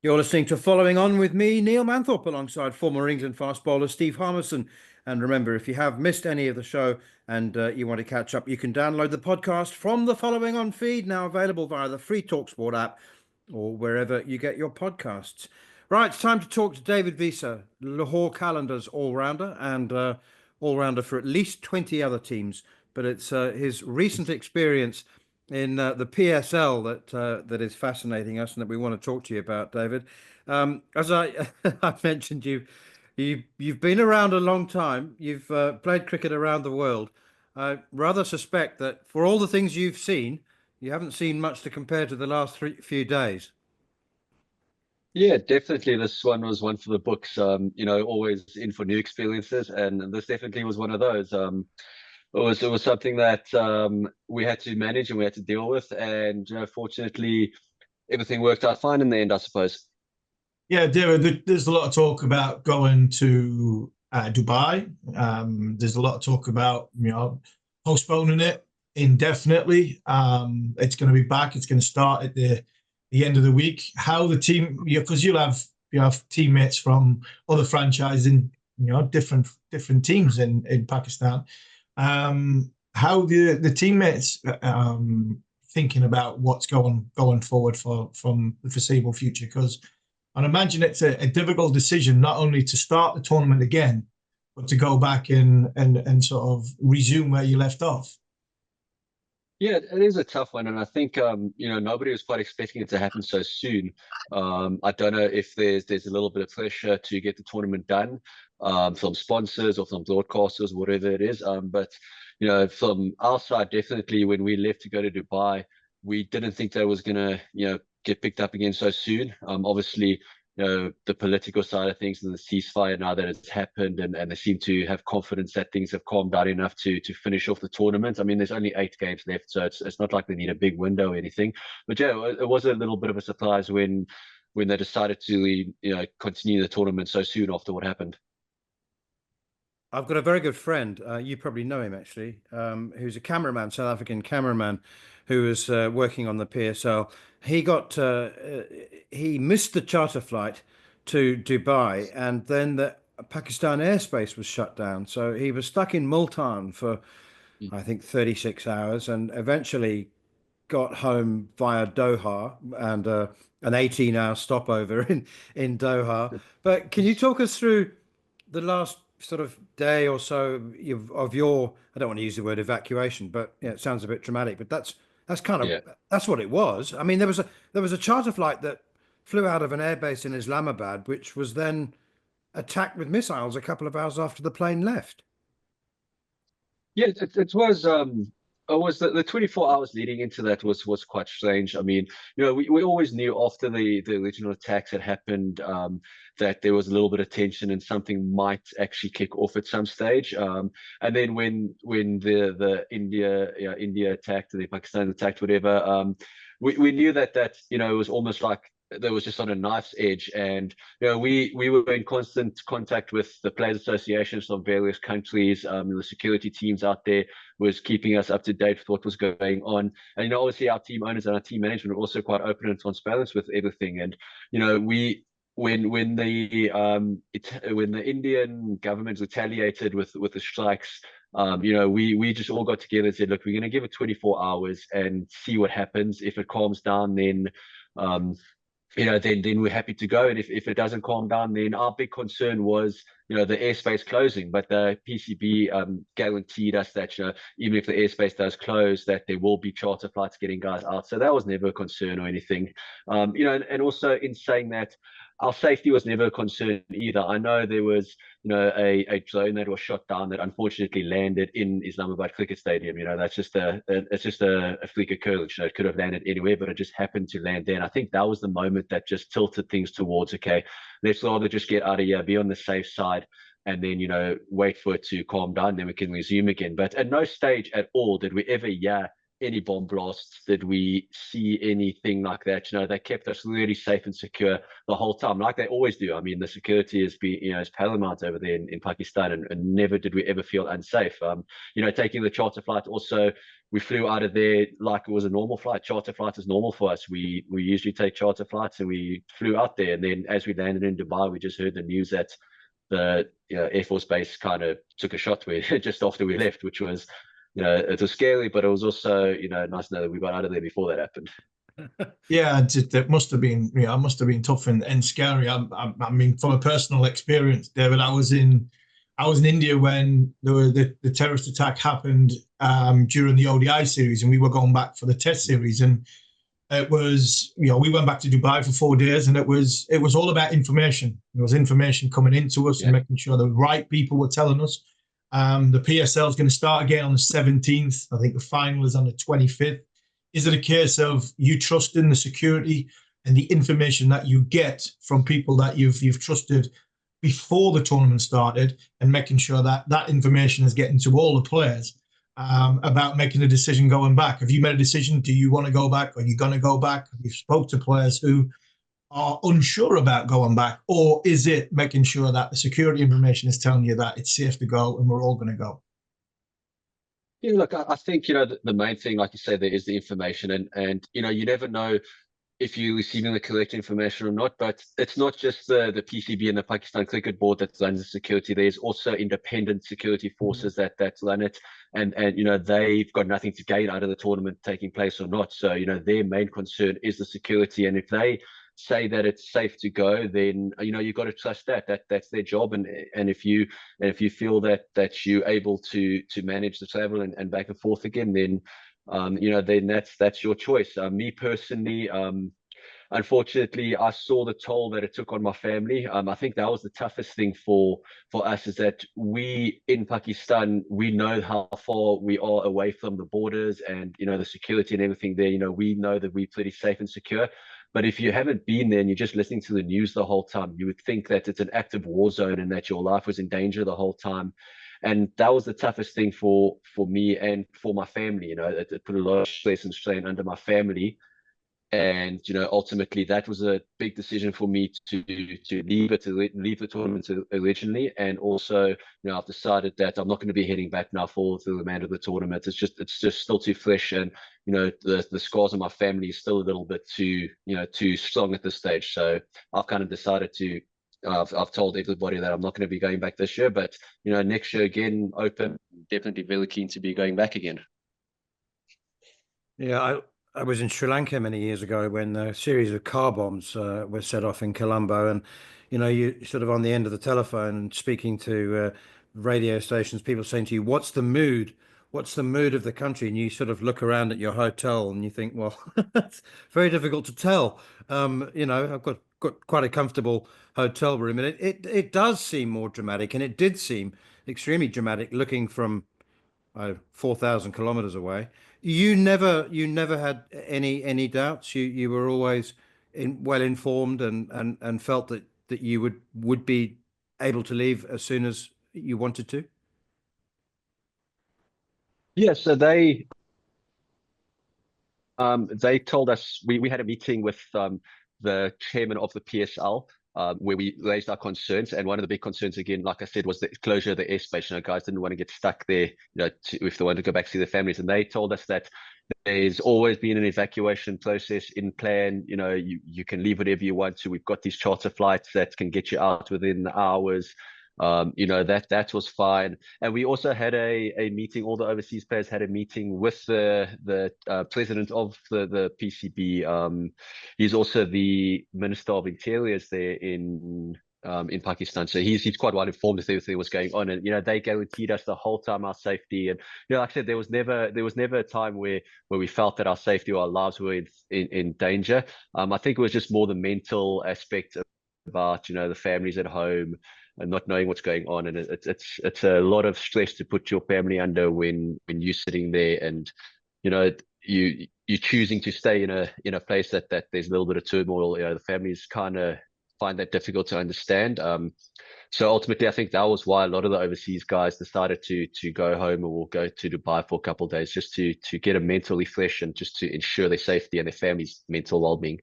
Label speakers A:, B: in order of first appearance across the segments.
A: You're listening to Following On with me, Neil Manthorp, alongside former England fast bowler Steve Harmison. And remember, if you have missed any of the show and you want to catch up, you can download the podcast from the Following On feed, now available via the free talkSPORT app or wherever you get your podcasts. Right, it's time to talk to David Wiese, Lahore Calendar's all-rounder and all-rounder for at least 20 other teams. But it's his recent experience in the PSL that is fascinating us and that we want to talk to you about, David. As I mentioned, you've been around a long time. You've played cricket around the world. I rather suspect that for all the things you've seen, you haven't seen much to compare to the last few days.
B: Yeah, definitely. This one was one for the books. Always in for new experiences, and this definitely was one of those. It was something that we had to manage and we had to deal with, and fortunately, everything worked out fine in the end, I suppose.
C: Yeah, there's a lot of talk about going to Dubai. There's a lot of talk about postponing it indefinitely. It's going to be back. It's going to start at the end of the week. How the team, because you have teammates from other franchises in different teams in Pakistan. How the teammates thinking about what's going forward from the foreseeable future? Because I imagine it's a difficult decision not only to start the tournament again, but to go back and sort of resume where you left off.
B: Yeah, it is a tough one, and I think nobody was quite expecting it to happen so soon. I don't know if there's a little bit of pressure to get the tournament done from sponsors or from broadcasters, whatever it is. But from our side, definitely when we left to go to Dubai, we didn't think that was gonna get picked up again so soon. Obviously, the political side of things and the ceasefire now that it's happened, and they seem to have confidence that things have calmed down enough to finish off the tournament. I mean, there's only 8 games left, so it's not like they need a big window or anything. But yeah, it was a little bit of a surprise when they decided to continue the tournament so soon after what happened.
A: I've got a very good friend, you probably know him actually, who's a cameraman, South African cameraman, who was working on the PSL. He missed the charter flight to Dubai, and then the Pakistan airspace was shut down. So he was stuck in Multan for, I think, 36 hours, and eventually got home via Doha and an 18-hour stopover in Doha. But can you talk us through the last sort of day or so of your, I don't want to use the word evacuation, but it sounds a bit dramatic, but that's kind of,
B: Yeah.
A: that's what it was. I mean, there was a charter flight that flew out of an airbase in Islamabad, which was then attacked with missiles a couple of hours after the plane left.
B: Yeah, it was the 24 hours leading into that was quite strange. I mean, we always knew after the original attacks had happened, that there was a little bit of tension and something might actually kick off at some stage. And then when the India attacked, the Pakistan attacked, whatever, we knew that it was almost like there was just on a knife's edge. And we were in constant contact with the players associations from various countries. The security teams out there was keeping us up to date with what was going on. And obviously our team owners and our team management were also quite open and transparent with everything. And we when the Indian government retaliated with the strikes, we just all got together and said, look, we're going to give it 24 hours and see what happens. If it calms down, then then we're happy to go. And if it doesn't calm down, then our big concern was, the airspace closing. But the PCB guaranteed us that, even if the airspace does close, that there will be charter flights getting guys out. So that was never a concern or anything. And also in saying that, our safety was never a concern either. I know there was, a drone that was shot down that unfortunately landed in Islamabad Cricket Stadium. That's just it's just a freak occurrence. It could have landed anywhere, but it just happened to land there. And I think that was the moment that just tilted things towards, okay, let's rather just get out of here, be on the safe side, and then wait for it to calm down, then we can resume again. But at no stage at all did we ever hear any bomb blasts, did we see anything like that. They kept us really safe and secure the whole time, like they always do. I mean, the security is paramount over there in Pakistan, and never did we ever feel unsafe. Taking the charter flight also, we flew out of there like it was a normal flight. Charter flight is normal for us. We usually take charter flights, and we flew out there. And then as we landed in Dubai, we just heard the news that the Air Force Base kind of took a shot with just after we left, which was, it was scary, but it was also, nice to know that we got out of there before that happened.
C: Yeah, it must have been, it must have been tough and scary. I mean, from a personal experience, David, I was in India when the terrorist attack happened during the ODI series, and we were going back for the Test series, and it was, we went back to Dubai for 4 days, and it was all about information. There was information coming into us and making sure the right people were telling us. The PSL is going to start again on the 17th. I think the final is on the 25th. Is it a case of you trusting the security and the information that you get from people that you've trusted before the tournament started, and making sure that that information is getting to all the players about making a decision going back? Have you made a decision? Do you want to go back? Are you going to go back? Have you spoke to players who are unsure about going back? Or is it making sure that the security information is telling you that it's safe to go and we're all going to go?
B: Yeah, look, I think, the main thing, like you say, there is the information, and you never know if you're receiving the correct information or not. But it's not just the PCB and the Pakistan Cricket Board that runs the security. There's also independent security forces that run it, and they've got nothing to gain out of the tournament taking place or not. So their main concern is the security, and if they say that it's safe to go, then you've got to trust that's their job. And if you feel that you're able to manage the travel and back and forth again, then then that's your choice. Me personally, unfortunately, I saw the toll that it took on my family. I think that was the toughest thing for us, is that we in Pakistan, we know how far we are away from the borders and the security and everything there. We know that we're pretty safe and secure. But if you haven't been there and you're just listening to the news the whole time, you would think that it's an active war zone and that your life was in danger the whole time. And that was the toughest thing for me and for my family. It put a lot of stress and strain under my family. And ultimately that was a big decision for me to leave the tournament originally. And also I've decided that I'm not going to be heading back now for the remainder of the tournament. It's just still too fresh, and the scars of my family is still a little bit too strong at this stage. So I've kind of decided to I've told everybody that I'm not going to be going back this year, but next year again, open, definitely very keen to be going back again.
A: Yeah, I was in Sri Lanka many years ago when a series of car bombs were set off in Colombo, and you sort of on the end of the telephone and speaking to radio stations, people saying to you, "What's the mood? What's the mood of the country?" And you sort of look around at your hotel and you think, "Well, it's very difficult to tell." I've got quite a comfortable hotel room, and it does seem more dramatic, and it did seem extremely dramatic looking from 4,000 kilometers away. You never had any doubts. You were always well informed and felt that you would be able to leave as soon as you wanted to.
B: Yeah, so they told us, we had a meeting with the chairman of the PSL, where we raised our concerns. And one of the big concerns, again, like I said, was the closure of the airspace. Guys didn't want to get stuck there, if they wanted to go back to see their families. And they told us that there's always been an evacuation process in plan. You can leave whenever you want to. We've got these charter flights that can get you out within hours. That was fine. And we also had a meeting. All the overseas players had a meeting with the president of the PCB. He's also the Minister of Interiors there in Pakistan, so he's quite well informed of everything that was going on. And they guaranteed us the whole time our safety. And like I said, there was never a time where we felt that our safety or our lives were in danger. I think it was just more the mental aspect about the families at home and not knowing what's going on. And it's a lot of stress to put your family under when you're sitting there, and you're choosing to stay in a place that there's a little bit of turmoil. The families kind of find that difficult to understand. So ultimately, I think that was why a lot of the overseas guys decided to go home or go to Dubai for a couple of days, just to get a mental refresh and just to ensure their safety and their family's mental well-being.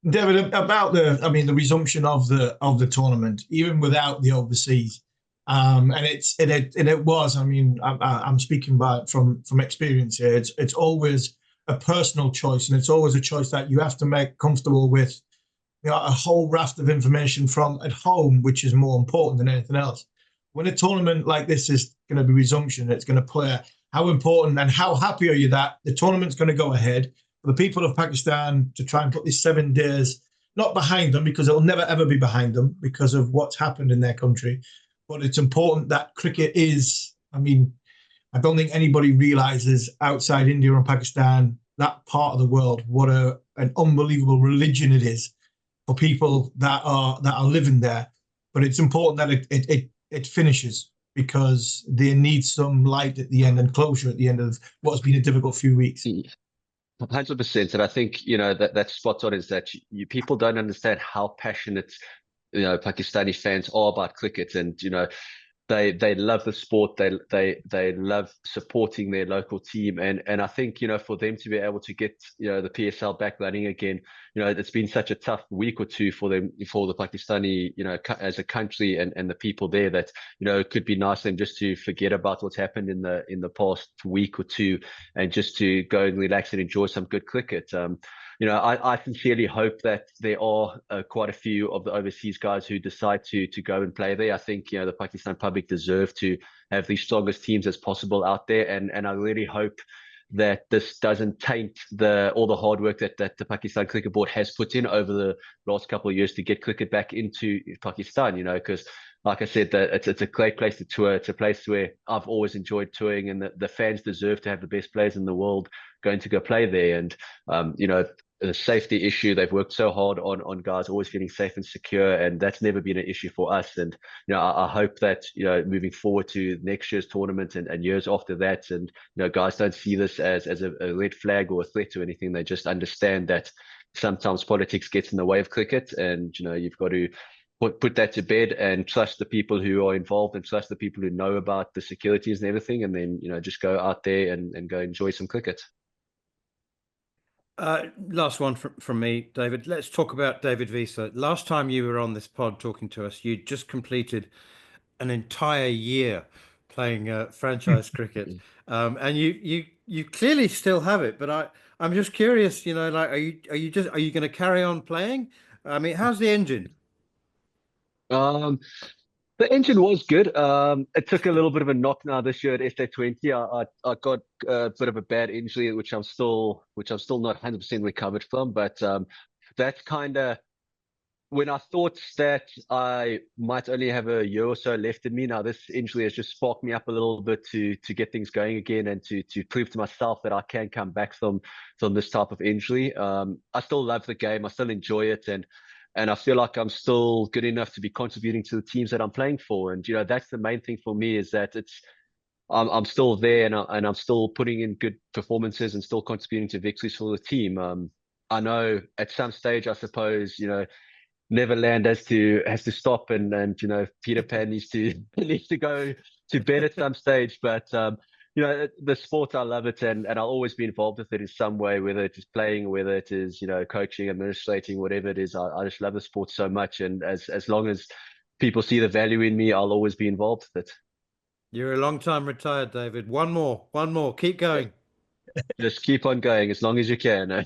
C: David, about the resumption of the tournament, even without the overseas, And it was. I mean, I'm speaking from experience here. It's always a personal choice, and it's always a choice that you have to make comfortable with. A whole raft of information from at home, which is more important than anything else. When a tournament like this is going to be resumption, it's going to play. How important and how happy are you that the tournament's going to go ahead? For the people of Pakistan to try and put these 7 days not behind them, because it'll never ever be behind them because of what's happened in their country. But it's important that cricket is. I mean, I don't think anybody realizes outside India and Pakistan, that part of the world, what an unbelievable religion it is for people that are living there. But it's important that it finishes, because they need some light at the end and closure at the end of what's been a difficult few weeks.
B: 100%. And I think, that's spot on, is that people don't understand how passionate, Pakistani fans are about cricket. And, they love the sport. They love supporting their local team. And I think, for them to be able to get, the PSL back running again, it's been such a tough week or two for them, for the Pakistani, as a country and the people there, that, it could be nice for them just to forget about what's happened in the past week or two, and just to go and relax and enjoy some good cricket. I sincerely hope that there are quite a few of the overseas guys who decide to go and play there. I think, the Pakistan public deserve to have the strongest teams as possible out there. And I really hope that this doesn't taint all the hard work that the Pakistan Cricket Board has put in over the last couple of years to get cricket back into Pakistan, because like I said, it's a great place to tour. It's a place where I've always enjoyed touring, and the fans deserve to have the best players in the world going to go play there. And, the safety issue, they've worked so hard on guys always feeling safe and secure, and that's never been an issue for us. And, I hope that, moving forward to next year's tournament and years after that, and, guys don't see this as a red flag or a threat to anything. They just understand that sometimes politics gets in the way of cricket, and, you've got to put that to bed and trust the people who are involved, and trust the people who know about the securities and everything, and then, just go out there and go enjoy some cricket.
A: Last one from me, David. Let's talk about David Wiese. Last time you were on this pod talking to us, you just completed an entire year playing franchise cricket, and you clearly still have it. But I'm just curious, like, are you going to carry on playing? I mean, how's the engine?
B: The engine was good. It took a little bit of a knock now this year at SA20. I got a bit of a bad injury, which I'm still not 100% recovered from. But that's kind of when I thought that I might only have a year or so left in me. Now this injury has just sparked me up a little bit to get things going again, and to prove to myself that I can come back from this type of injury. I still love the game. I still enjoy it, and I feel like I'm still good enough to be contributing to the teams that I'm playing for. And, that's the main thing for me, is that I'm still there, and I'm still putting in good performances and still contributing to victories for the team. I know at some stage, I suppose, Neverland has to stop, and Peter Pan needs to go to bed at some stage. But the sport, I love it, and I'll always be involved with it in some way, whether it is playing, whether it is coaching, administrating, whatever it is. I just love the sport so much, and as long as people see the value in me, I'll always be involved with it.
A: You're a long time retired, David. One more, keep going.
B: Just keep on going as long as you can.